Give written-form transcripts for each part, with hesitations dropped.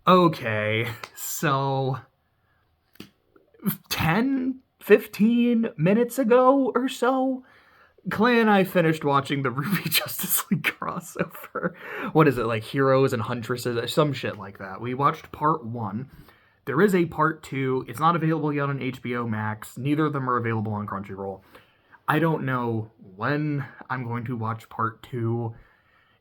Okay, so 10, 15 minutes ago or so, Clay and I finished watching the RWBY Justice League crossover. What is it, like Heroes and Huntresses? Some shit like that. We watched part 1. There is a part 2. It's not available yet on HBO Max. Neither of them are available on Crunchyroll. I don't know when I'm going to watch part 2.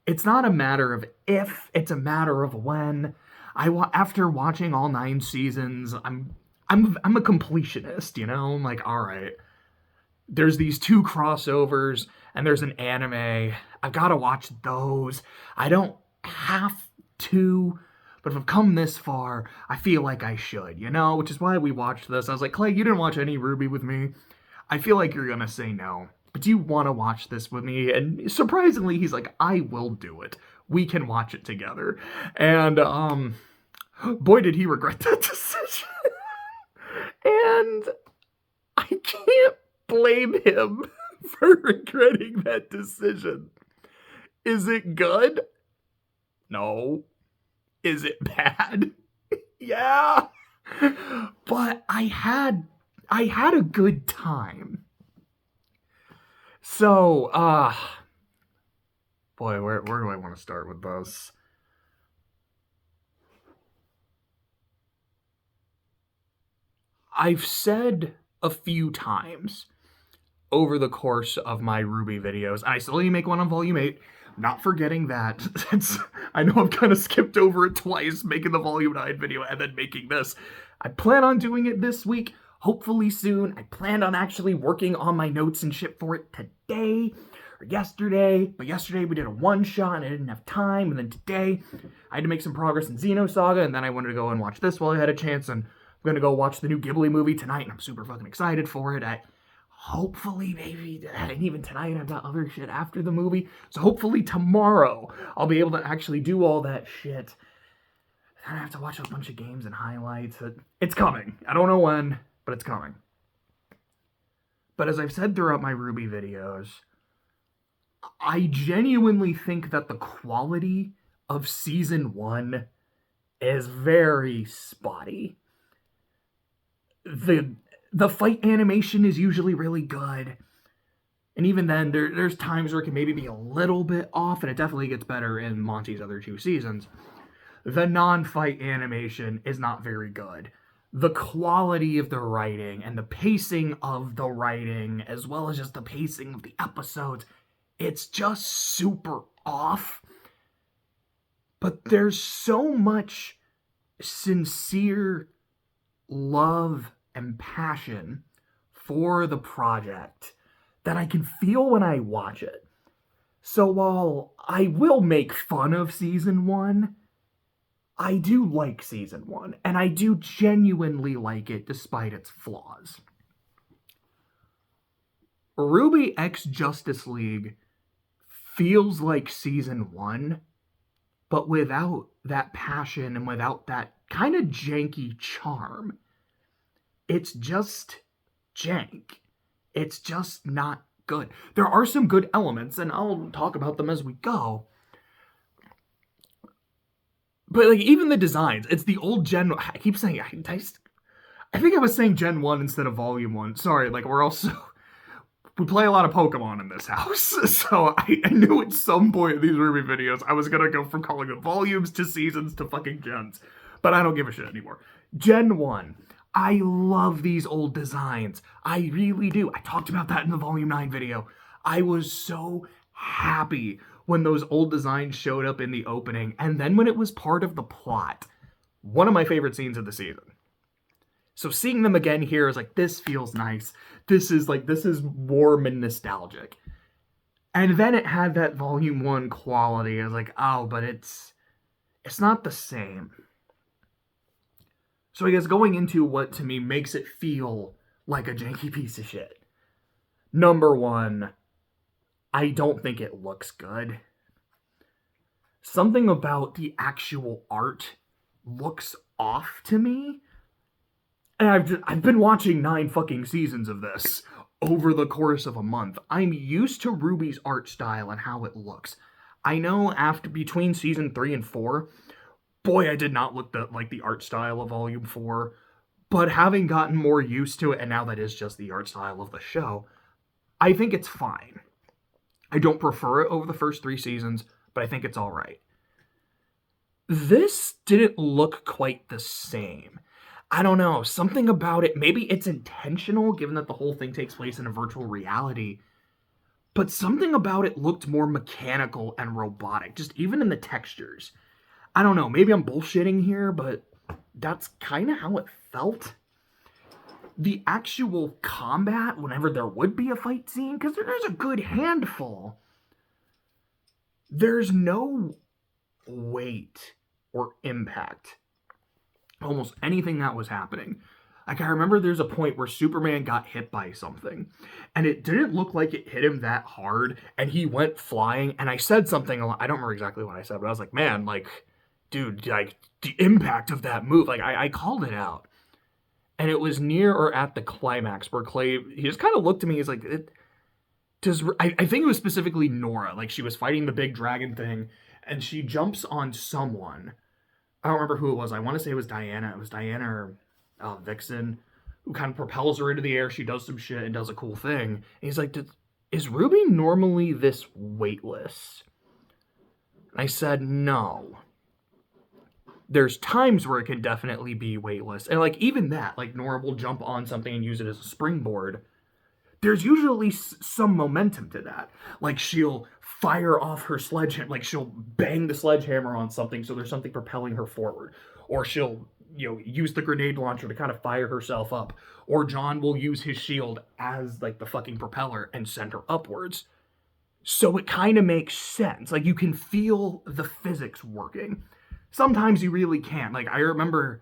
It's not a matter of if, it's a matter of when. After watching all 9 seasons, I'm a completionist, you know? I'm like, all right, there's these 2 crossovers and there's an anime. I've got to watch those. I don't have to, but if I've come this far, I feel like I should, you know? Which is why we watched this. I was like, Clay, you didn't watch any RWBY with me. I feel like you're gonna say no, but do you want to watch this with me? And surprisingly, he's like, I will do it. We can watch it together. And boy, did he regret that decision. And I can't blame him for regretting that decision. Is it good? No. Is it bad? Yeah. But I had a good time. So, boy, where do I want to start with this? I've said a few times over the course of my RWBY videos, and I still need to make one on Volume 8, not forgetting that, since I know I've kind of skipped over it twice, making the Volume 9 video and then making this. I plan on doing it this week, hopefully soon. I planned on actually working on my notes and shit for it today, or yesterday, but yesterday we did a one-shot and I didn't have time, and then today I had to make some progress in Xenosaga, and then I wanted to go and watch this while I had a chance, and I'm gonna go watch the new Ghibli movie tonight, and I'm super fucking excited for it. Hopefully, maybe, and even tonight I've got other shit after the movie, so hopefully tomorrow I'll be able to actually do all that shit. I have to watch a bunch of games and highlights. It's coming. I don't know when, but it's coming. But as I've said throughout my RWBY videos, I genuinely think that the quality of Season 1 is very spotty. The fight animation is usually really good. And even then, there's times where it can maybe be a little bit off, and it definitely gets better in Monty's other 2 seasons. The non-fight animation is not very good. The quality of the writing and the pacing of the writing, as well as just the pacing of the episodes, it's just super off. But there's so much sincere love and passion for the project that I can feel when I watch it. So while I will make fun of Season 1, I do like Season 1, and I do genuinely like it despite its flaws. RWBY X Justice League feels like Season 1, but without that passion and without that kind of janky charm. It's just jank. It's just not good. There are some good elements, and I'll talk about them as we go. But, like, even the designs, it's the old Gen... I keep saying... I think I was saying Gen 1 instead of Volume 1. Sorry, like, we're also... We play a lot of Pokemon in this house, so I knew at some point in these RWBY videos I was gonna go from calling them volumes to seasons to fucking gens. But I don't give a shit anymore. Gen 1. I love these old designs. I really do. I talked about that in the Volume 9 video. I was so happy when those old designs showed up in the opening, and then when it was part of the plot. One of my favorite scenes of the season. So seeing them again here is like, this feels nice. This is warm and nostalgic. And then it had that Volume 1 quality. I was like, oh, but it's not the same. So I guess going into what to me makes it feel like a janky piece of shit. Number 1, I don't think it looks good. Something about the actual art looks off to me. And I've been watching 9 fucking seasons of this over the course of a month. I'm used to RWBY's art style and how it looks. I know between season 3 and 4, boy, I did not like the art style of Volume 4. But having gotten more used to it, and now that is just the art style of the show, I think it's fine. I don't prefer it over the first 3 seasons, but I think it's all right. This didn't look quite the same. I don't know, something about it, maybe it's intentional given that the whole thing takes place in a virtual reality, but something about it looked more mechanical and robotic, just even in the textures. I don't know, maybe I'm bullshitting here, but that's kind of how it felt. The actual combat, whenever there would be a fight scene, because there's a good handful, there's no weight or impact. Almost anything that was happening. Like, I remember there's a point where Superman got hit by something, and it didn't look like it hit him that hard, and he went flying, and I said something, I don't remember exactly what I said, but I was like, man, like, dude, like, the impact of that move, like, I called it out. And it was near or at the climax where Clay, he just kind of looked at me, he's like, I think it was specifically Nora, like, she was fighting the big dragon thing, and she jumps on someone. I don't remember who it was. I want to say it was Diana. It was Diana or Vixen, who kind of propels her into the air. She does some shit and does a cool thing. And he's like, is Ruby normally this weightless? And I said, no. There's times where it can definitely be weightless. And, like, even that, like, Nora will jump on something and use it as a springboard. There's usually some momentum to that. Like, she'll fire off her sledgehammer, like, she'll bang the sledgehammer on something so there's something propelling her forward. Or she'll, use the grenade launcher to kind of fire herself up. Or John will use his shield as, like, the fucking propeller and send her upwards. So it kind of makes sense. Like, you can feel the physics working. Sometimes you really can't. Like, I remember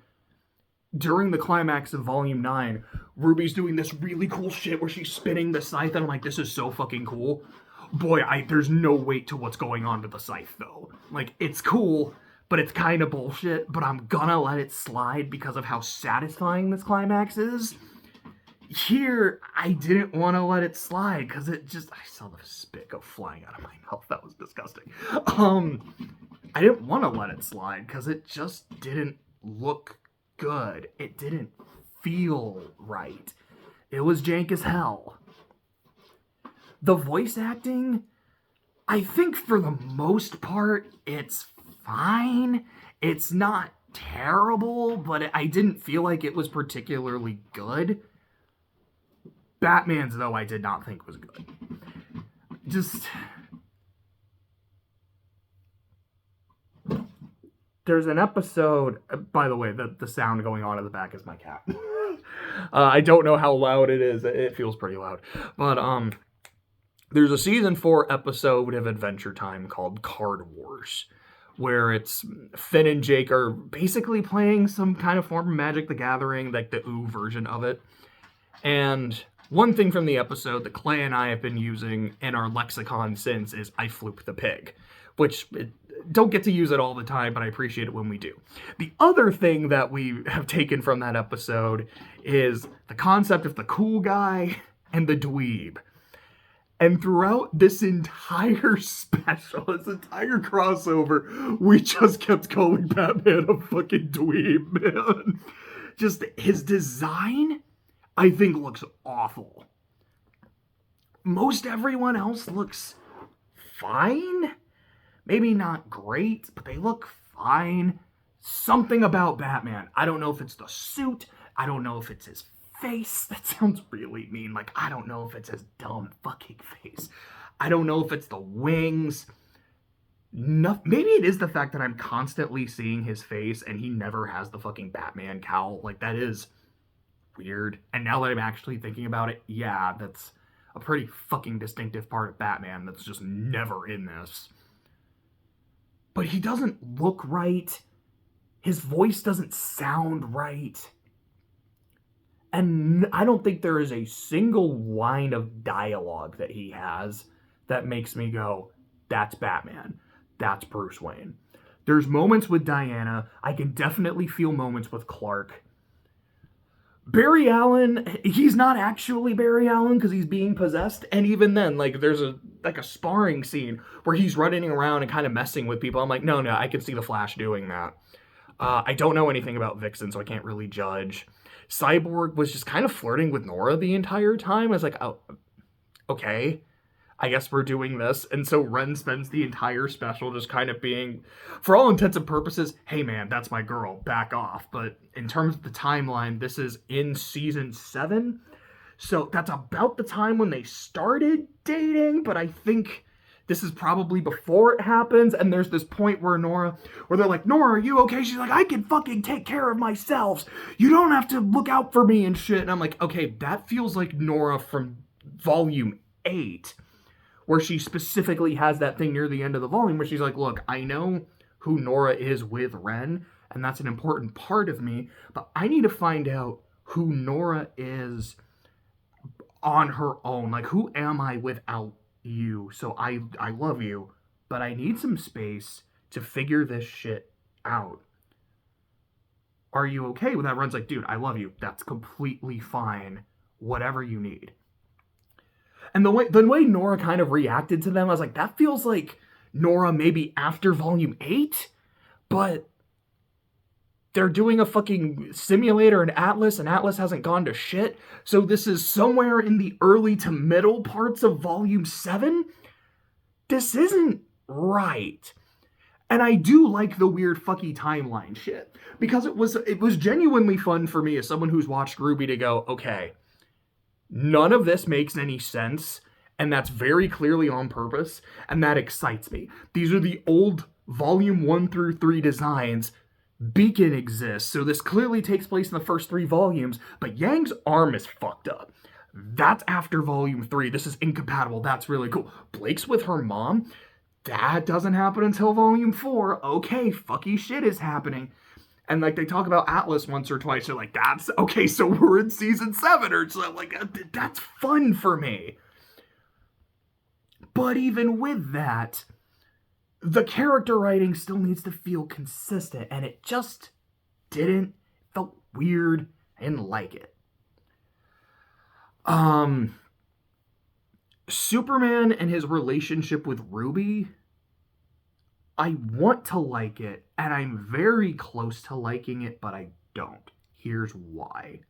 during the climax of Volume 9, Ruby's doing this really cool shit where she's spinning the scythe, and I'm like, this is so fucking cool. Boy, there's no weight to what's going on with the scythe, though. Like, it's cool, but it's kind of bullshit, but I'm gonna let it slide because of how satisfying this climax is. Here, I didn't want to let it slide, because I saw the spit go flying out of my mouth. That was disgusting. I didn't want to let it slide, because it just didn't look good. It didn't feel right. It was jank as hell. The voice acting, I think for the most part, it's fine. It's not terrible, but I didn't feel like it was particularly good. Batman's, though, I did not think was good. There's an episode, by the way, the sound going on in the back is my cat. I don't know how loud it is. It feels pretty loud. But there's a season 4 episode of Adventure Time called Card Wars, where it's Finn and Jake are basically playing some kind of form of Magic the Gathering, like the OO version of it. And one thing from the episode that Clay and I have been using in our lexicon since is I floop the pig, which don't get to use it all the time, but I appreciate it when we do. The other thing that we have taken from that episode is the concept of the cool guy and the dweeb. And throughout this entire special, this entire crossover, we just kept calling Batman a fucking dweeb, man. Just his design, I think, looks awful. Most everyone else looks fine. Maybe not great, but they look fine. Something about Batman. I don't know if it's the suit. I don't know if it's his face. That sounds really mean. Like, I don't know if it's his dumb fucking face. I don't know if it's the wings. Maybe it is the fact that I'm constantly seeing his face and he never has the fucking Batman cowl. Like, that is weird. And now that I'm actually thinking about it, yeah, that's a pretty fucking distinctive part of Batman that's just never in this. But he doesn't look right. His voice doesn't sound right. And I don't think there is a single line of dialogue that he has that makes me go, that's Batman. That's Bruce Wayne. There's moments with Diana. I can definitely feel moments with Clark. Barry Allen, he's not actually Barry Allen because he's being possessed. And even then, like, there's a sparring scene where he's running around and kind of messing with people. I'm like, no, I can see the Flash doing that. I don't know anything about Vixen, so I can't really judge. Cyborg was just kind of flirting with Nora the entire time. I was like, oh, okay, I guess we're doing this. And so Ren spends the entire special just kind of being, for all intents and purposes, hey man, that's my girl, back off. But in terms of the timeline, this is in season 7. So that's about the time when they started dating, but I think this is probably before it happens. And there's this point where they're like, Nora, are you okay? She's like, I can fucking take care of myself. You don't have to look out for me and shit. And I'm like, okay, that feels like Nora from volume 8, where she specifically has that thing near the end of the volume where she's like, look, I know who Nora is with Ren, and that's an important part of me, but I need to find out who Nora is on her own. Like, who am I without you? So I love you, but I need some space to figure this shit out. Are you okay with that? Ren's like, dude, I love you. That's completely fine. Whatever you need. And the way Nora kind of reacted to them, I was like, that feels like Nora maybe after volume 8, but they're doing a fucking simulator in Atlas, and Atlas hasn't gone to shit. So this is somewhere in the early to middle parts of volume 7. This isn't right. And I do like the weird fucky timeline shit, because it was genuinely fun for me as someone who's watched RWBY to go, okay, none of this makes any sense, and that's very clearly on purpose, and that excites me. These are the old volume 1 through 3 designs. Beacon exists, so this clearly takes place in the first 3 volumes, but Yang's arm is fucked up. That's after volume 3. This is incompatible. That's really cool. Blake's with her mom. That doesn't happen until volume 4. Okay, fucky shit is happening. And, like, they talk about Atlas once or twice. They're like, that's, okay, so we're in season 7 or so. Like, that's fun for me. But even with that, the character writing still needs to feel consistent. And it just didn't. It felt weird. I didn't like it. Superman and his relationship with RWBY, I want to like it, and I'm very close to liking it, but I don't. Here's why.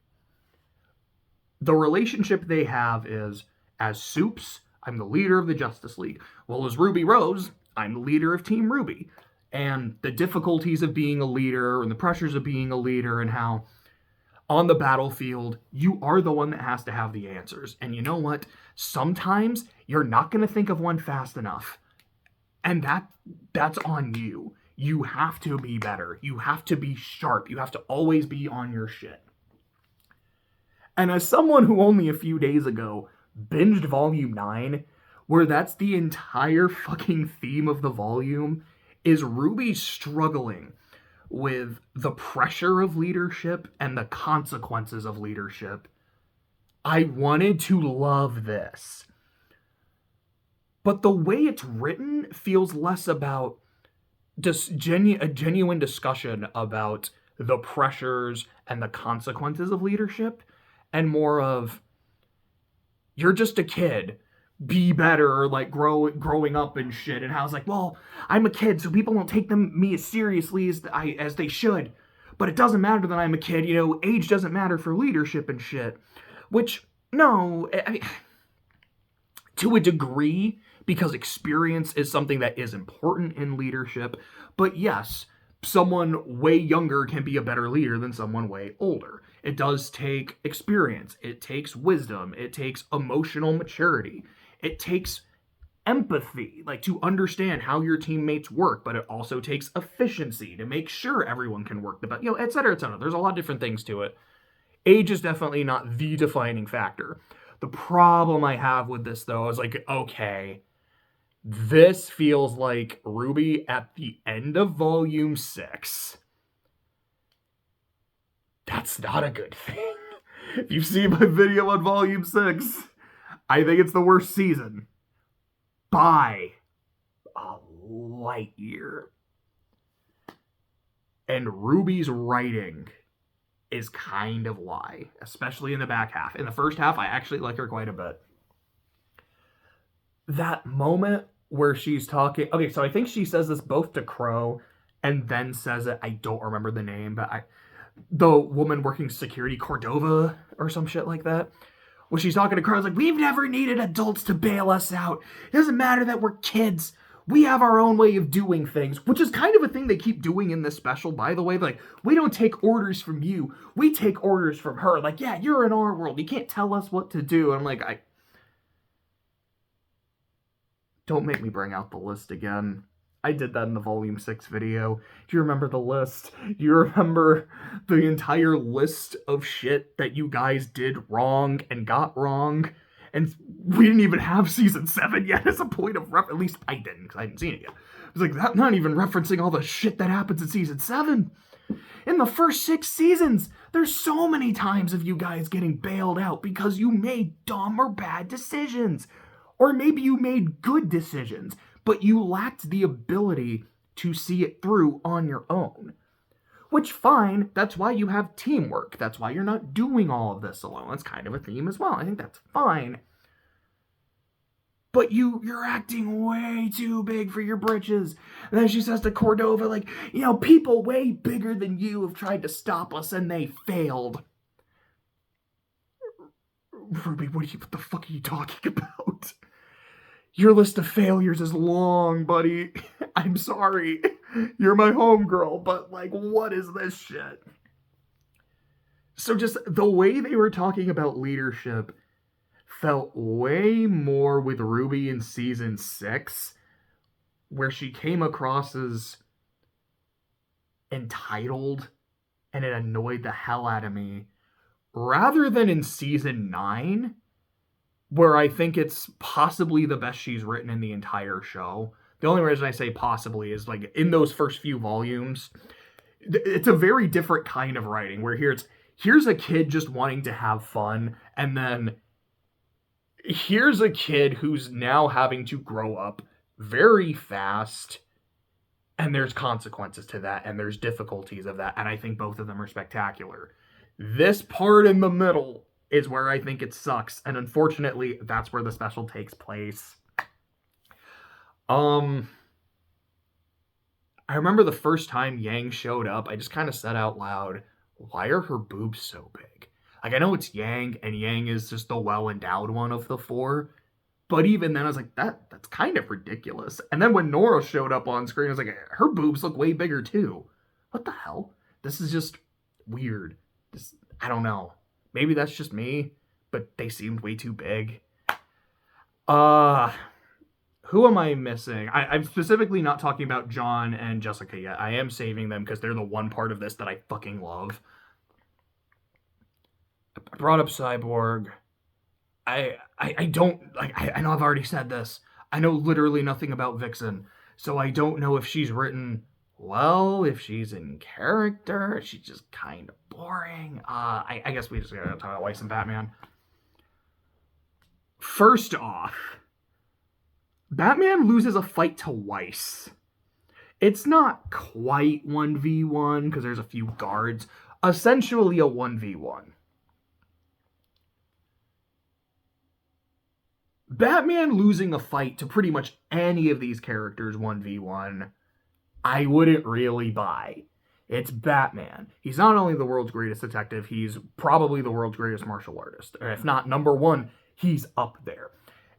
The relationship they have is, as Supes, I'm the leader of the Justice League. Well, as Ruby Rose, I'm the leader of Team RWBY. And the difficulties of being a leader, and the pressures of being a leader, and how on the battlefield, you are the one that has to have the answers. And you know what? Sometimes you're not going to think of one fast enough. And that's on you. You have to be better. You have to be sharp. You have to always be on your shit. And as someone who only a few days ago binged volume 9, where that's the entire fucking theme of the volume, is RWBY struggling with the pressure of leadership and the consequences of leadership. I wanted to love this. But the way it's written feels less about just a genuine discussion about the pressures and the consequences of leadership, and more of, you're just a kid, be better, like growing up and shit. And I was like, well, I'm a kid, so people don't take me as seriously as they should. But it doesn't matter that I'm a kid, age doesn't matter for leadership and shit. Which, no, I mean, to a degree, because experience is something that is important in leadership. But yes, someone way younger can be a better leader than someone way older. It does take experience. It takes wisdom. It takes emotional maturity. It takes empathy, like to understand how your teammates work, but it also takes efficiency to make sure everyone can work the best, et cetera, et cetera. There's a lot of different things to it. Age is definitely not the defining factor. The problem I have with this, though, is like, okay, this feels like RWBY at the end of volume 6. That's not a good thing. If you've seen my video on volume 6, I think it's the worst season by a light year. And RWBY's writing is kind of why, especially in the back half. In the first half, I actually like her quite a bit. That moment where she's talking, okay, so I think she says this both to Crow and then says it. I don't remember the name, but the woman working security, Cordova or some shit like that. When she's talking to Carl's like, we've never needed adults to bail us out. It doesn't matter that we're kids. We have our own way of doing things, which is kind of a thing they keep doing in this special, by the way. Like, we don't take orders from you. We take orders from her. Like, yeah, you're in our world. You can't tell us what to do. And I'm like, don't make me bring out the list again. I did that in the Volume 6 video. Do you remember the list? Do you remember the entire list of shit that you guys did wrong and got wrong? And we didn't even have Season 7 yet as a point of reference. At least I didn't, because I hadn't seen it yet. It was like, that not even referencing all the shit that happens in Season 7. In the first 6 seasons, there's so many times of you guys getting bailed out because you made dumb or bad decisions. Or maybe you made good decisions, but you lacked the ability to see it through on your own. Which, fine, that's why you have teamwork. That's why you're not doing all of this alone. That's kind of a theme as well. I think that's fine. But you're acting way too big for your britches. And then she says to Cordova, like, people way bigger than you have tried to stop us and they failed. RWBY, what the fuck are you talking about? Your list of failures is long, buddy. I'm sorry. You're my homegirl, but, like, what is this shit? So just the way they were talking about leadership felt way more with RWBY in Season 6, where she came across as entitled, and it annoyed the hell out of me, rather than in Season 9, where I think it's possibly the best she's written in the entire show. The only reason I say possibly is, like, in those first few volumes, it's a very different kind of writing, where here's a kid just wanting to have fun, and then here's a kid who's now having to grow up very fast, and there's consequences to that, and there's difficulties of that, and I think both of them are spectacular. This part in the middle is where I think it sucks, and unfortunately, that's where the special takes place. I remember the first time Yang showed up, I just kind of said out loud, why are her boobs so big? Like, I know it's Yang, and Yang is just the well-endowed one of the four, but even then I was like, that's kind of ridiculous. And then when Nora showed up on screen, I was like, her boobs look way bigger too. What the hell? This is just weird. I don't know. Maybe that's just me, but they seemed way too big. Who am I missing? I'm specifically not talking about John and Jessica yet. I am saving them because they're the one part of this that I fucking love. I brought up Cyborg. I don't, like, I know I've already said this. I know literally nothing about Vixen, so I don't know if she's written well, if she's in character. She's just kind of boring. I guess we just gotta talk about Weiss and Batman. First off, Batman loses a fight to Weiss. It's not quite 1v1, because there's a few guards. Essentially a 1v1. Batman losing a fight to pretty much any of these characters 1v1, I wouldn't really buy. It's Batman. He's not only the world's greatest detective, he's probably the world's greatest martial artist. And if not number one, he's up there.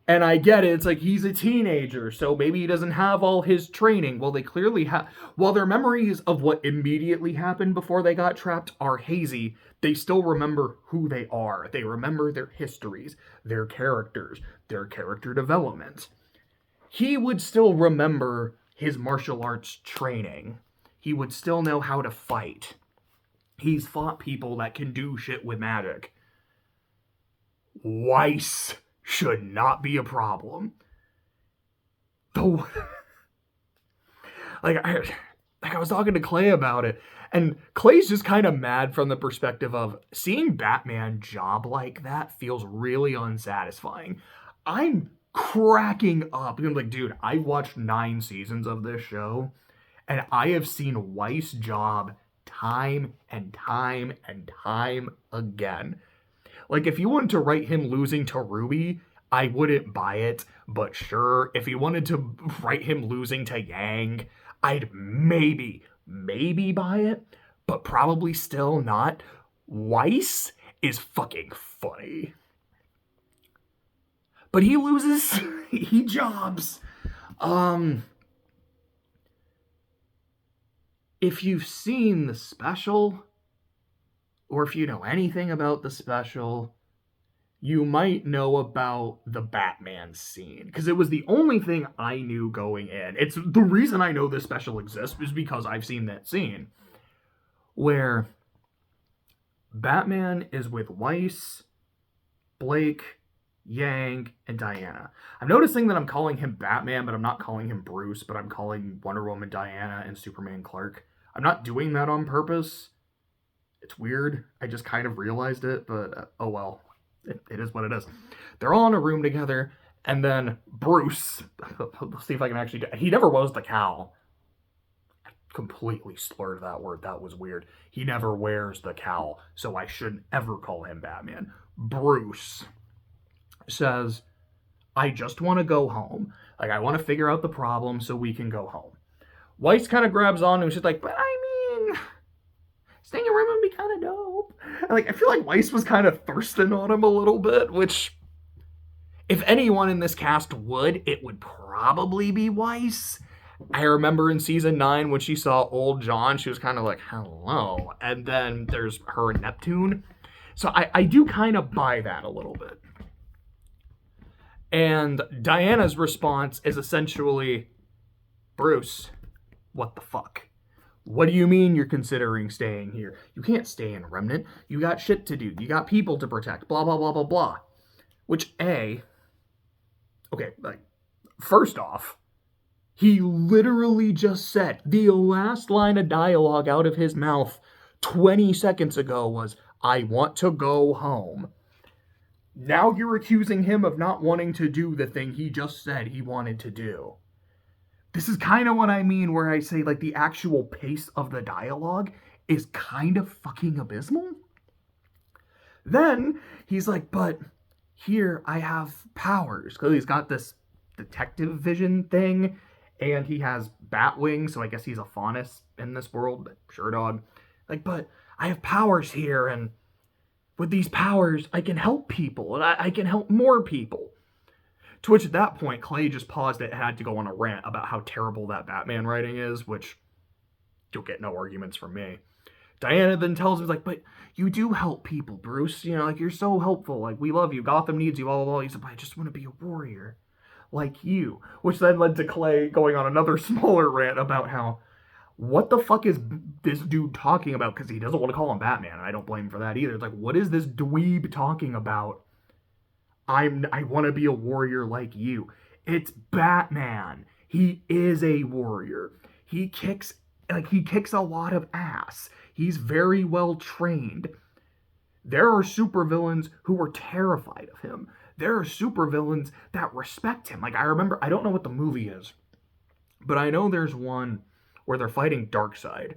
And I get it, it's like he's a teenager, so maybe he doesn't have all his training. Well, they clearly have. While their memories of what immediately happened before they got trapped are hazy, they still remember who they are. They remember their histories, their characters, their character development. He would still remember his martial arts training. He would still know how to fight. He's fought people that can do shit with magic. Weiss should not be a problem. Though, I was talking to Clay about it, and Clay's just kind of mad from the perspective of seeing Batman job like that feels really unsatisfying. I'm cracking up. I'm like, dude, I watched 9 seasons of this show, and I have seen Weiss job time and time and time again. Like, if you wanted to write him losing to RWBY, I wouldn't buy it, but sure, if you wanted to write him losing to Yang, I'd maybe maybe buy it, but probably still not. Weiss is fucking funny. But he loses, he jobs. If you've seen the special, or if you know anything about the special, you might know about the Batman scene, because it was the only thing I knew going in. It's the reason I know this special exists is because I've seen that scene where Batman is with Weiss, Blake, Yang, and Diana. I'm noticing that I'm calling him Batman, but I'm not calling him Bruce, but I'm calling Wonder Woman Diana and Superman Clark. I'm not doing that on purpose. It's weird. I just kind of realized it, but oh well. It is what it is. They're all in a room together, and then Bruce, let's see if I can actually do, he never was the cowl. I completely slurred that word. That was weird. He never wears the cowl, so I shouldn't ever call him Batman. Bruce says, I just want to go home. Like, I want to figure out the problem so we can go home. Weiss kind of grabs on and she's like, but I mean, staying in a room would be kind of dope. And like, I feel like Weiss was kind of thirsting on him a little bit, which, if anyone in this cast would, it would probably be Weiss. I remember in season 9 when she saw old John, she was kind of like, hello. And then there's her and Neptune. So I do kind of buy that a little bit. And Diana's response is essentially, Bruce, what the fuck? What do you mean you're considering staying here? You can't stay in Remnant. You got shit to do. You got people to protect. Blah, blah, blah, blah, blah. Which, okay, like, first off, he literally just said, the last line of dialogue out of his mouth 20 seconds ago was, I want to go home. Now you're accusing him of not wanting to do the thing he just said he wanted to do. This is kind of what I mean where I say, like, the actual pace of the dialogue is kind of fucking abysmal. Then he's like, but here I have powers. Because he's got this detective vision thing, and he has bat wings, so I guess he's a faunus in this world. Sure, dog. Like, but I have powers here, and with these powers, I can help people, and I can help more people. To which, at that point, Clay just paused it and had to go on a rant about how terrible that Batman writing is, which you'll get no arguments from me. Diana then tells him, like, but you do help people, Bruce. You know, like, you're so helpful. Like, we love you. Gotham needs you, blah, blah, blah. He said, but I just want to be a warrior like you. Which then led to Clay going on another smaller rant about how, what the fuck is this dude talking about? Because he doesn't want to call him Batman, and I don't blame him for that either. It's like, what is this dweeb talking about? I want to be a warrior like you. It's Batman. He is a warrior. He kicks a lot of ass. He's very well trained. There are supervillains who are terrified of him. There are supervillains that respect him. Like, I remember, I don't know what the movie is, but I know there's one where they're fighting Darkseid.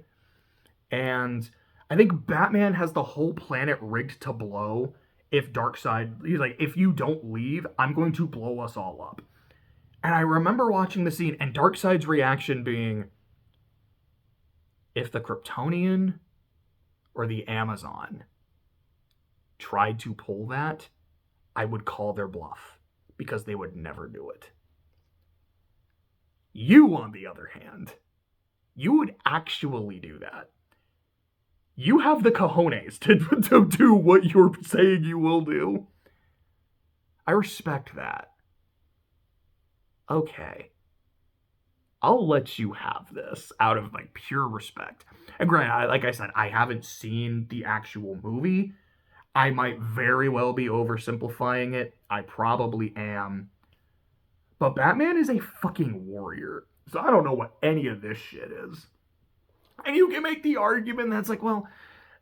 And I think Batman has the whole planet rigged to blow if Darkseid, he's like, if you don't leave, I'm going to blow us all up. And I remember watching the scene and Darkseid's reaction being, if the Kryptonian or the Amazon tried to pull that, I would call their bluff, because they would never do it. You, on the other hand, you would actually do that. You have the cojones to do what you're saying you will do. I respect that. Okay. I'll let you have this out of, like, pure respect. And granted, like I said, I haven't seen the actual movie. I might very well be oversimplifying it. I probably am. But Batman is a fucking warrior. So I don't know what any of this shit is. And you can make the argument that's like, well,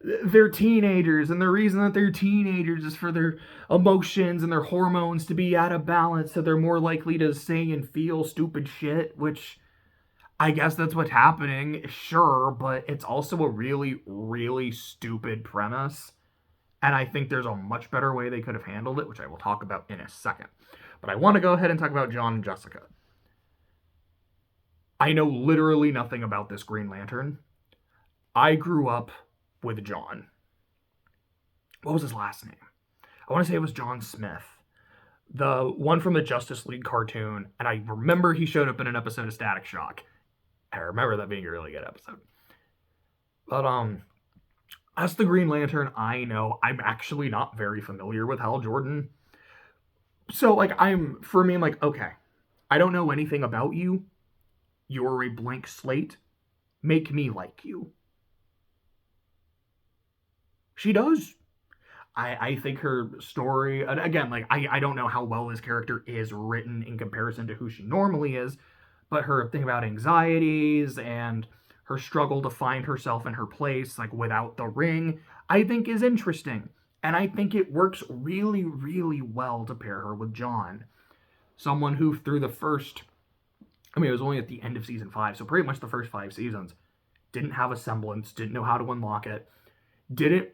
they're teenagers, and the reason that they're teenagers is for their emotions and their hormones to be out of balance, so they're more likely to say and feel stupid shit, which I guess that's what's happening, sure, but it's also a really, really stupid premise, and I think there's a much better way they could have handled it, which I will talk about in a second. But I want to go ahead and talk about John and Jessica. I know literally nothing about this Green Lantern. I grew up with John. What was his last name? I want to say it was John Smith. The one from the Justice League cartoon. And I remember he showed up in an episode of Static Shock. I remember that being a really good episode. But, as the Green Lantern, I know I'm actually not very familiar with Hal Jordan. So, like, for me, I'm like, okay, I don't know anything about you. You're a blank slate. Make me like you. She does. I think her story, and again, like, I don't know how well this character is written in comparison to who she normally is, but her thing about anxieties and her struggle to find herself in her place, like, without the ring, I think is interesting. And I think it works really, really well to pair her with John. Someone who, through the first, I mean, it was only at the end of season 5, so pretty much the first 5 seasons, didn't have a semblance, didn't know how to unlock it, didn't.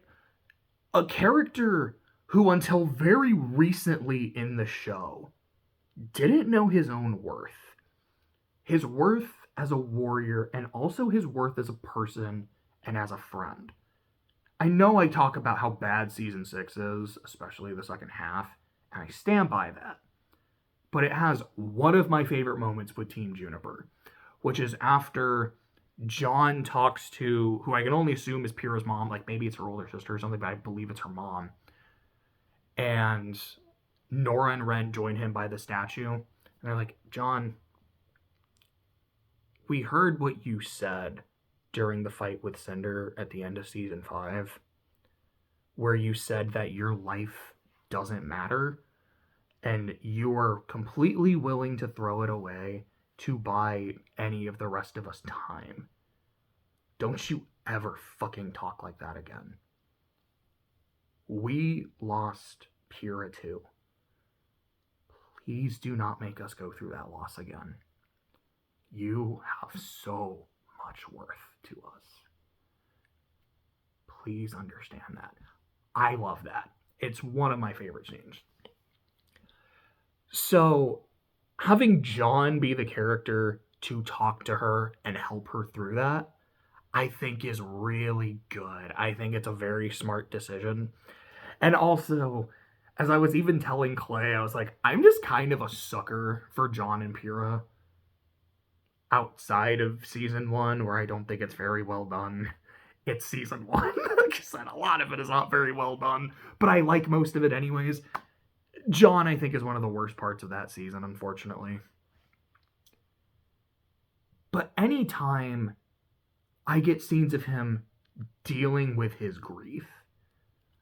A character who, until very recently in the show, didn't know his own worth. His worth as a warrior, and also his worth as a person and as a friend. I know I talk about how bad season 6 is, especially the second half, and I stand by that. But it has one of my favorite moments with Team Juniper, which is after John talks to, who I can only assume is Pyrrha's mom, like maybe it's her older sister or something, but I believe it's her mom. And Nora and Ren join him by the statue. And they're like, John, we heard what you said during the fight with Cinder at the end of season 5, where you said that your life doesn't matter, and you're completely willing to throw it away to buy any of the rest of us time. Don't you ever fucking talk like that again. We lost Pyrrha too. Please do not make us go through that loss again. You have so much worth to us. Please understand that. I love that. It's one of my favorite scenes. So, having John be the character to talk to her and help her through that, I think is really good. I think it's a very smart decision. And also, as I was even telling Clay, I was like, I'm just kind of a sucker for John and Pyrrha outside of season 1, where I don't think it's very well done. It's season 1. Like I said, a lot of it is not very well done, but I like most of it anyways. John, I think, is one of the worst parts of that season, unfortunately. But anytime I get scenes of him dealing with his grief,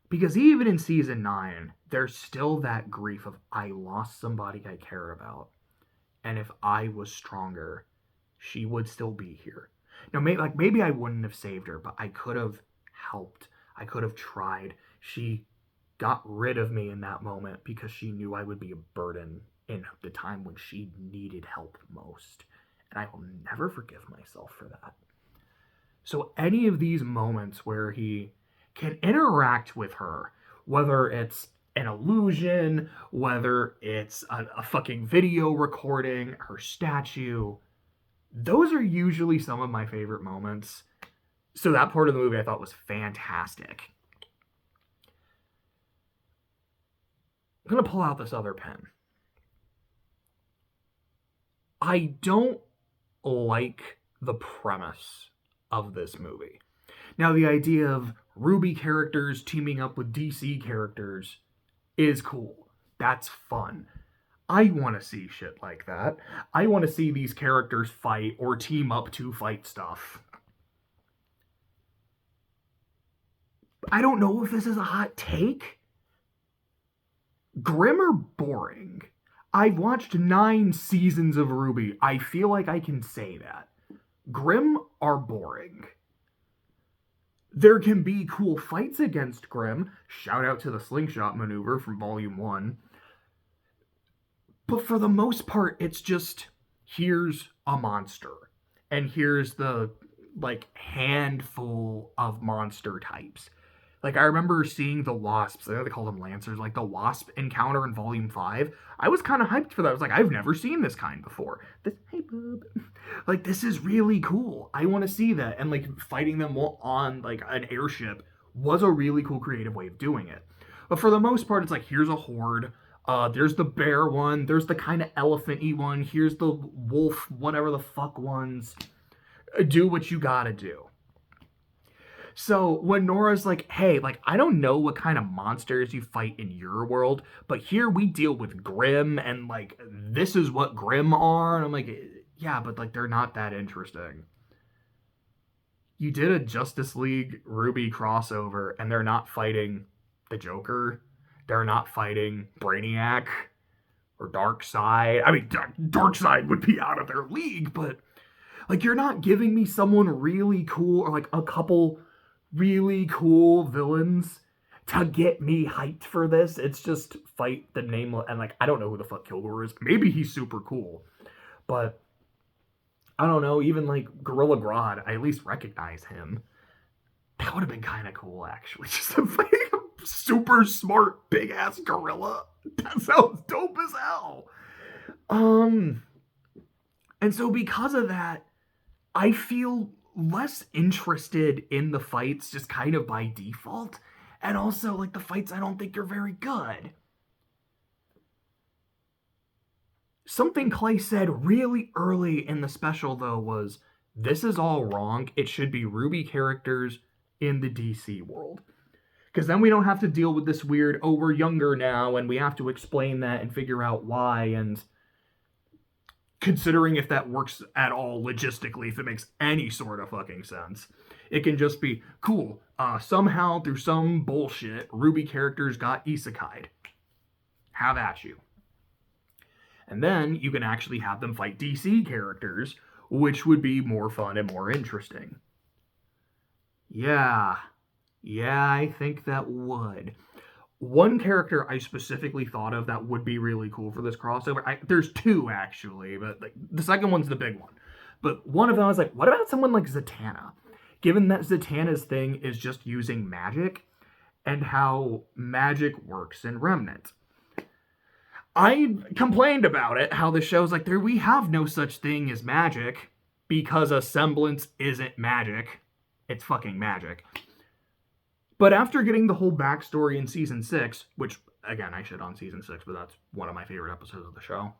because even in season 9, there's still that grief of, I lost somebody I care about, and if I was stronger, she would still be here. Now, maybe I wouldn't have saved her, but I could have helped. I could have tried. She got rid of me in that moment because she knew I would be a burden in the time when she needed help most. And I will never forgive myself for that. So any of these moments where he can interact with her, whether it's an illusion, whether it's a fucking video recording, her statue, those are usually some of my favorite moments. So that part of the movie I thought was fantastic. I'm going to pull out this other pen. I don't like the premise of this movie. Now, the idea of RWBY characters teaming up with DC characters is cool. That's fun. I want to see shit like that. I want to see these characters fight or team up to fight stuff. I don't know if this is a hot take. Grimm are boring. I've watched 9 seasons of RWBY. I feel like I can say that. Grimm are boring. There can be cool fights against Grimm. Shout out to the slingshot maneuver from Volume 1. But for the most part, it's just, here's a monster. And here's the, handful of monster types. Like, I remember seeing the Wasps, I know they call them Lancers, like the Wasp encounter in Volume 5. I was kind of hyped for that. I was like, I've never seen this kind before. Hey, bub. Like, this is really cool. I want to see that. And, like, fighting them on, like, an airship was a really cool creative way of doing it. But for the most part, it's like, here's a horde. There's the bear one. There's the kind of elephant-y one. Here's the wolf, whatever the fuck ones. Do what you gotta do. So when Nora's like, hey, like, I don't know what kind of monsters you fight in your world, but here we deal with Grimm, and, like, this is what Grimm are. And I'm like, yeah, but, like, they're not that interesting. You did a Justice League RWBY crossover, and they're not fighting the Joker. They're not fighting Brainiac or Darkseid. I mean, Darkseid would be out of their league, but, like, you're not giving me someone really cool, or, like, a couple really cool villains to get me hyped for this. It's just fight the nameless, and, like, I don't know who the fuck Kilgore is. Maybe he's super cool, but I don't know. Even, like, Gorilla Grodd, I at least recognize him. That would have been kind of cool, actually. Just fighting a super smart big ass gorilla. That sounds dope as hell. And so because of that, I feel less interested in the fights just kind of by default. And also, like, the fights I don't think are very good. Something Clay said really early in the special, though, was, this is all wrong. It should be RWBY characters in the DC world. Because then we don't have to deal with this weird, oh, we're younger now, and we have to explain that and figure out why, and considering if that works at all logistically, if it makes any sort of fucking sense. It can just be, cool, somehow through some bullshit, RWBY characters got isekai'd. Have at you. And then you can actually have them fight DC characters, which would be more fun and more interesting. Yeah, I think that would. One character I specifically thought of that would be really cool for this crossover. There's two, actually, but, like, the second one's the big one. But one of them, I was like, what about someone like Zatanna? Given that Zatanna's thing is just using magic, and how magic works in Remnant. I complained about it, how the show's like, we have no such thing as magic, because a semblance isn't magic. It's fucking magic. But after getting the whole backstory in Season 6, which, again, I shit on Season 6, but that's one of my favorite episodes of the show,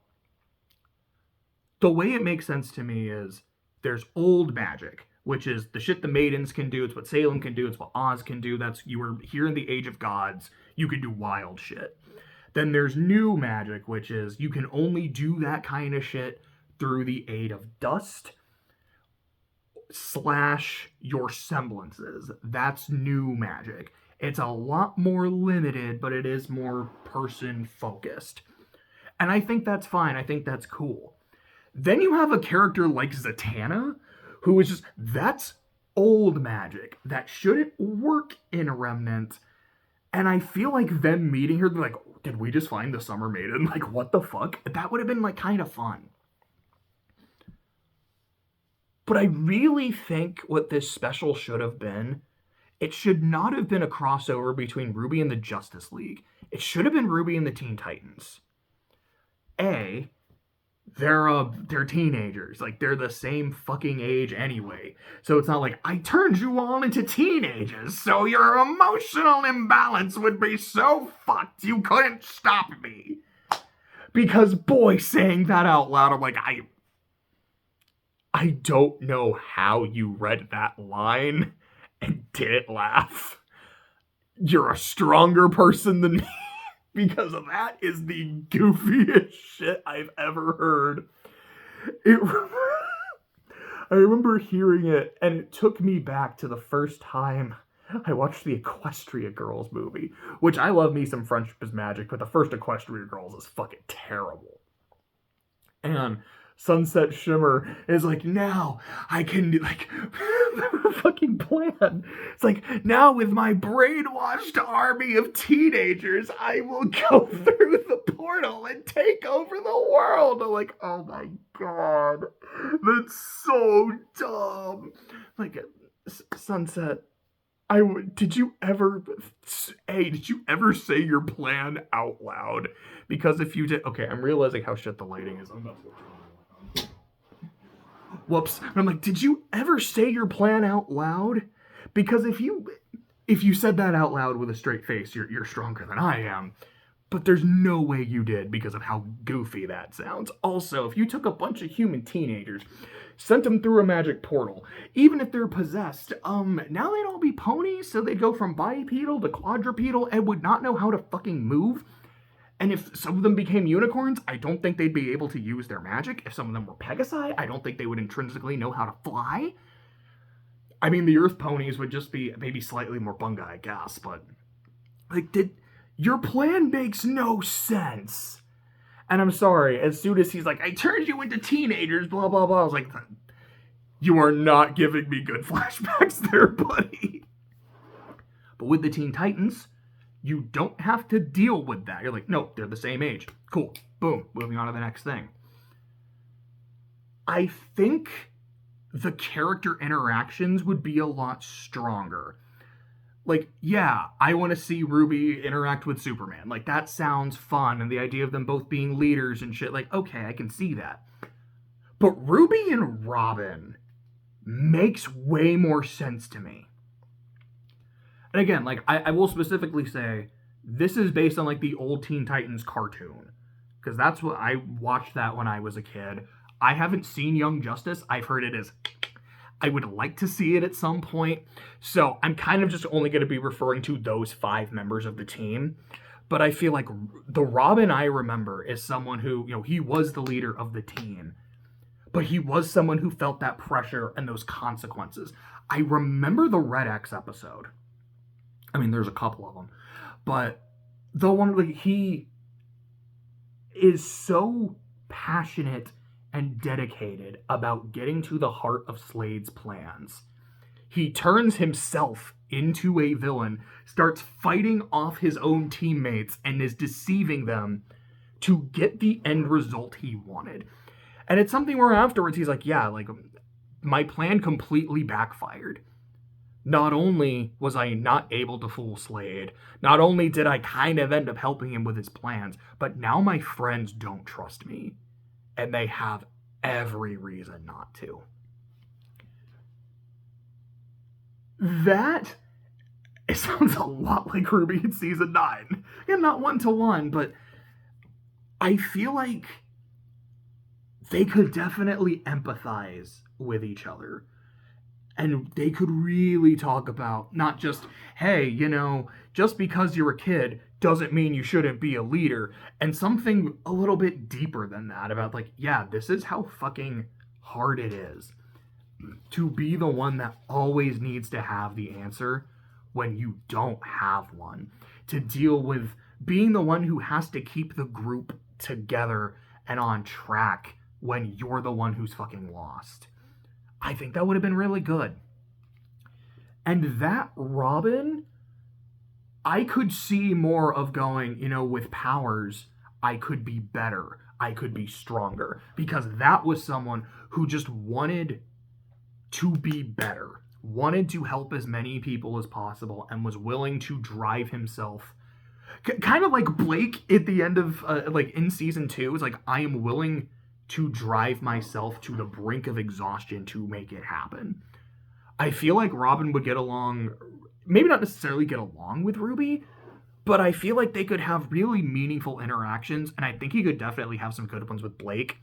the way it makes sense to me is there's old magic, which is the shit the maidens can do. It's what Salem can do. It's what Oz can do. You were here in the Age of Gods. You can do wild shit. Then there's new magic, which is you can only do that kind of shit through the aid of dust / your semblances. That's new magic. It's a lot more limited, but it is more person focused. And I think that's fine. I think that's cool. Then you have a character like Zatanna, who is just, that's old magic. That shouldn't work in Remnant. And I feel like them meeting her, they're like, did we just find the Summer Maiden? Like, what the fuck? That would have been, like, kind of fun. But I really think what this special should have been, it should not have been a crossover between RWBY and the Justice League. It should have been RWBY and the Teen Titans. They're teenagers. Like, they're the same fucking age anyway. So it's not like, I turned you all into teenagers, so your emotional imbalance would be so fucked you couldn't stop me. Because, boy, saying that out loud, I'm like, I don't know how you read that line and didn't laugh. You're a stronger person than me. Because that is the goofiest shit I've ever heard. I remember hearing it, and it took me back to the first time I watched the Equestria Girls movie, which I love me some Friendship is Magic, but the first Equestria Girls is fucking terrible. And Sunset Shimmer is like, now I can do, like, fucking plan. It's like, now with my brainwashed army of teenagers, I will go through the portal and take over the world. I'm like, oh my god, that's so dumb. Like, Sunset, did you ever, did you ever say your plan out loud? Because if you did, okay, I'm realizing how shit the lighting is. I'm about to go. Whoops. I'm like, did you ever say your plan out loud? Because if you said that out loud with a straight face, you're stronger than I am. But there's no way you did because of how goofy that sounds. Also, if you took a bunch of human teenagers, sent them through a magic portal, even if they're possessed, now they'd all be ponies, so they'd go from bipedal to quadrupedal and would not know how to fucking move. And if some of them became unicorns, I don't think they'd be able to use their magic. If some of them were Pegasi, I don't think they would intrinsically know how to fly. I mean, the Earth ponies would just be maybe slightly more bunga, I guess, but like, your plan makes no sense. And I'm sorry, as soon as he's like, I turned you into teenagers, blah, blah, blah, I was like, you are not giving me good flashbacks there, buddy. But with the Teen Titans, you don't have to deal with that. You're like, no, they're the same age. Cool. Boom. Moving on to the next thing. I think the character interactions would be a lot stronger. Like, yeah, I want to see RWBY interact with Superman. Like, that sounds fun, and the idea of them both being leaders and shit, like, okay, I can see that. But RWBY and Robin makes way more sense to me. And again, like, I will specifically say, this is based on, like, the old Teen Titans cartoon. Because that's what I watched that when I was a kid. I haven't seen Young Justice. I've heard it is... I would like to see it at some point. So I'm kind of just only going to be referring to those 5 members of the team. But I feel like the Robin I remember is someone who, you know, he was the leader of the team. But he was someone who felt that pressure and those consequences. I remember the Red X episode. I mean, there's a couple of them. But the one, like, he is so passionate and dedicated about getting to the heart of Slade's plans. He turns himself into a villain, starts fighting off his own teammates, and is deceiving them to get the end result he wanted. And it's something where afterwards he's like, yeah, like, my plan completely backfired. Not only was I not able to fool Slade, not only did I kind of end up helping him with his plans, but now my friends don't trust me. And they have every reason not to. That, it sounds a lot like RWBY in season 9. And not 1-to-1, but I feel like they could definitely empathize with each other. And they could really talk about not just, hey, you know, just because you're a kid doesn't mean you shouldn't be a leader. And something a little bit deeper than that about, like, yeah, this is how fucking hard it is to be the one that always needs to have the answer when you don't have one. To deal with being the one who has to keep the group together and on track when you're the one who's fucking lost. I think that would have been really good. And that Robin, I could see more of going, you know, with powers, I could be better. I could be stronger. Because that was someone who just wanted to be better, wanted to help as many people as possible, and was willing to drive himself. Kind of like Blake at the end of, like, in season 2, is like, I am willing to drive myself to the brink of exhaustion to make it happen. I feel like Robin would get along, maybe not necessarily get along with RWBY, but I feel like they could have really meaningful interactions, and I think he could definitely have some good ones with Blake.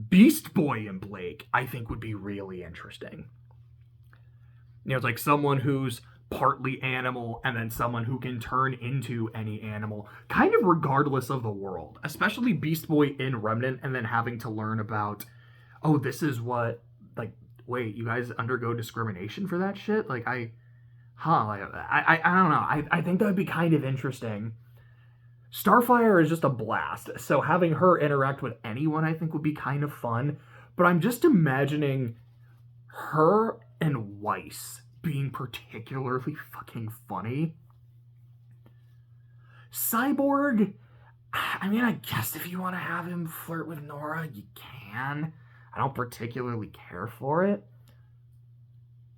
Beast Boy and Blake, I think, would be really interesting. You know, it's like someone who's partly animal, and then someone who can turn into any animal, kind of regardless of the world. Especially Beast Boy in Remnant, and then having to learn about, oh, this is what, like, wait, you guys undergo discrimination for that shit? Like, I don't know. I think that would be kind of interesting. Starfire is just a blast, so having her interact with anyone, I think, would be kind of fun. But I'm just imagining her and Weiss being particularly fucking funny. Cyborg, I mean, I guess if you want to have him flirt with Nora, you can. I don't particularly care for it.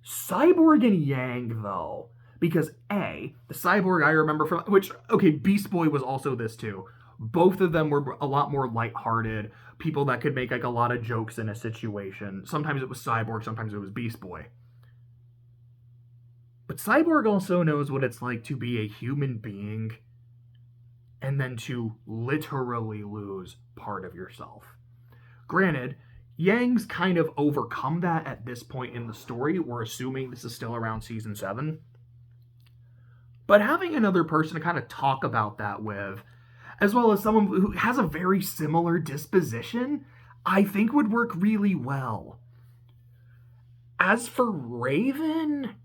Cyborg and Yang, though, because the Cyborg I remember from, which, okay, Beast Boy was also this too. Both of them were a lot more lighthearted, people that could make like a lot of jokes in a situation. Sometimes it was Cyborg, sometimes it was Beast Boy. But Cyborg also knows what it's like to be a human being and then to literally lose part of yourself. Granted, Yang's kind of overcome that at this point in the story. We're assuming this is still around season 7. But having another person to kind of talk about that with, as well as someone who has a very similar disposition, I think would work really well. As for Raven,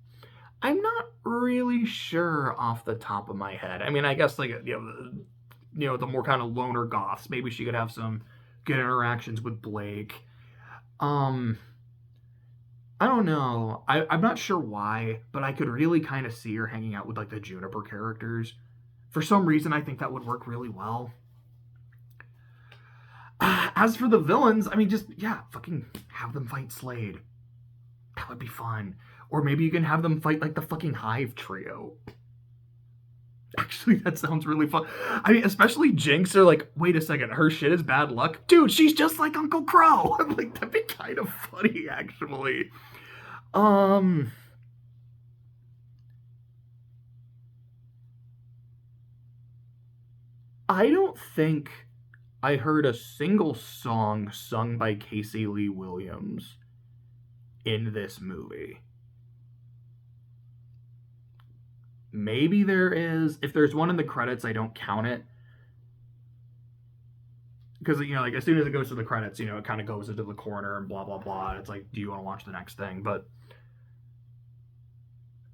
I'm not really sure off the top of my head. I mean, I guess like the more kind of loner goths. Maybe she could have some good interactions with Blake. I don't know. I'm not sure why, but I could really kind of see her hanging out with like the Juniper characters. For some reason, I think that would work really well. As for the villains, I mean, just, fucking have them fight Slade. That would be fun. Or maybe you can have them fight like the fucking Hive trio. Actually, that sounds really fun. I mean, especially Jinx are like, wait a second, her shit is bad luck? Dude, she's just like Uncle Crow. I'm like, that'd be kind of funny, actually. I don't think I heard a single song sung by Casey Lee Williams in this movie. Maybe there is. If there's one in the credits, I don't count it. Because, like, as soon as it goes to the credits, it kind of goes into the corner and blah, blah, blah. It's like, do you want to watch the next thing? But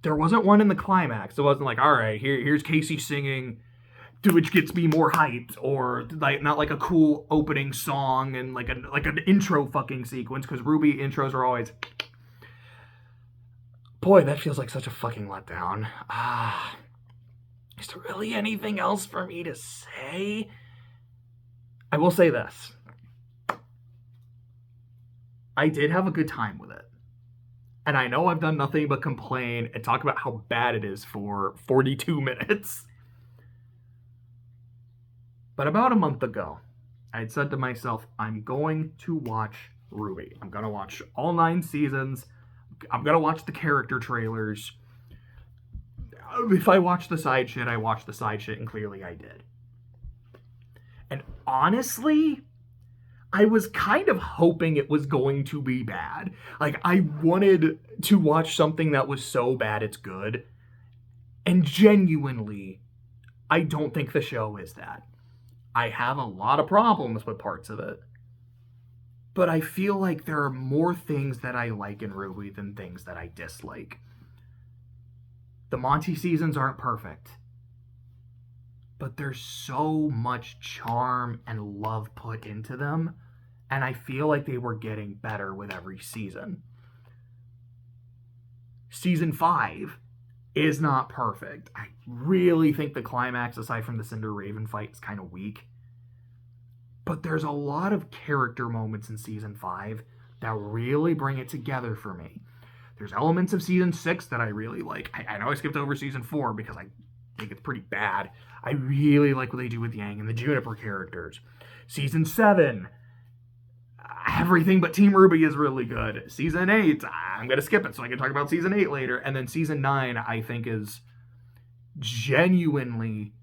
there wasn't one in the climax. It wasn't like, all right, here's Casey singing, which gets me more hyped, or like not like a cool opening song and like an intro fucking sequence, because RWBY intros are always... Boy, that feels like such a fucking letdown. Is there really anything else for me to say? I will say this. I did have a good time with it. And I know I've done nothing but complain and talk about how bad it is for 42 minutes. But about a month ago, I had said to myself, I'm going to watch RWBY. I'm going to watch all 9 seasons. I'm going to watch the character trailers. If I watch the side shit, I watch the side shit, and clearly I did. And honestly, I was kind of hoping it was going to be bad. Like, I wanted to watch something that was so bad it's good. And genuinely, I don't think the show is that. I have a lot of problems with parts of it. But I feel like there are more things that I like in RWBY than things that I dislike. The Monty seasons aren't perfect. But there's so much charm and love put into them. And I feel like they were getting better with every season. Season 5 is not perfect. I really think the climax, aside from the Cinder Raven fight, is kind of weak. But there's a lot of character moments in Season 5 that really bring it together for me. There's elements of Season 6 that I really like. I know I skipped over Season 4 because I think it's pretty bad. I really like what they do with Yang and the Juniper characters. Season 7, everything but Team RWBY is really good. Season 8, I'm going to skip it so I can talk about Season 8 later. And then Season 9, I think, is genuinely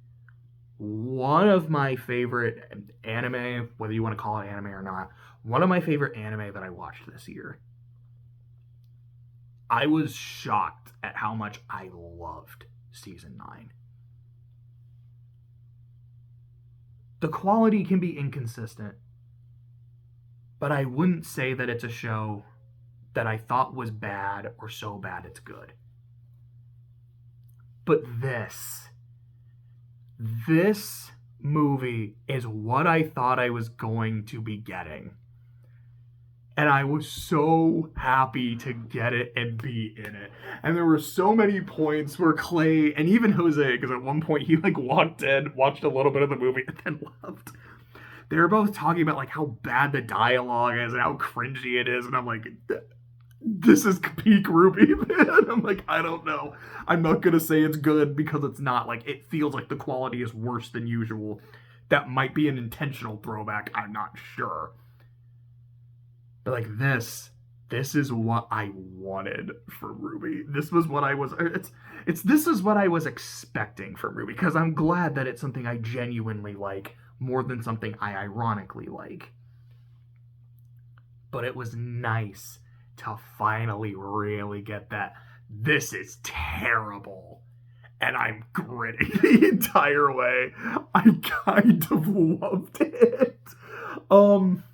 one of my favorite anime, whether you want to call it anime or not, one of my favorite anime that I watched this year. I was shocked at how much I loved Season 9. The quality can be inconsistent, but I wouldn't say that it's a show that I thought was bad or so bad it's good. But this movie is what I thought I was going to be getting. And I was so happy to get it and be in it. And there were so many points where Clay, and even Jose, because at one point he walked in, watched a little bit of the movie, and then left. They were both talking about how bad the dialogue is and how cringy it is. And I'm like, this is peak RWBY, man. I'm like, I don't know. I'm not gonna say it's good because it's not. Like, it feels like the quality is worse than usual. That might be an intentional throwback. I'm not sure. But like this is what I wanted for RWBY. This was what I was. It's this is what I was expecting from RWBY because I'm glad that it's something I genuinely like more than something I ironically like. But it was nice to finally really get that. This is terrible. And I'm gritting the entire way. I kind of loved it. Um,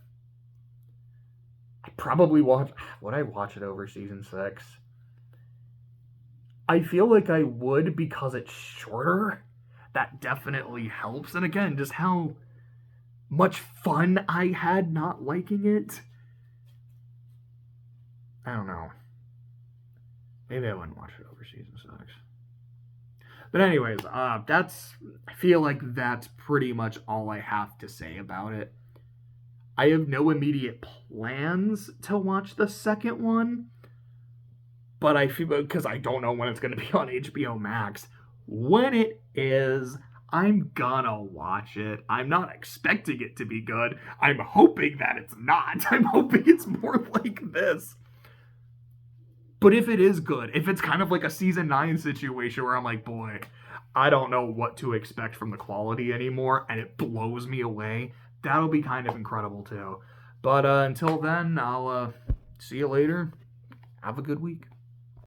I probably watch. Would I watch it over season 6? I feel like I would because it's shorter. That definitely helps. And again, just how much fun I had not liking it. I don't know. Maybe I wouldn't watch it over season 6. But anyways, that's. I feel like that's pretty much all I have to say about it. I have no immediate plans to watch the second one, but I feel because I don't know when it's going to be on HBO Max. When it is, I'm gonna watch it. I'm not expecting it to be good. I'm hoping that it's not. I'm hoping it's more like this. But if it is good, if it's kind of like a season 9 situation where I'm like, boy, I don't know what to expect from the quality anymore, and it blows me away, that'll be kind of incredible too. But until then, I'll see you later. Have a good week.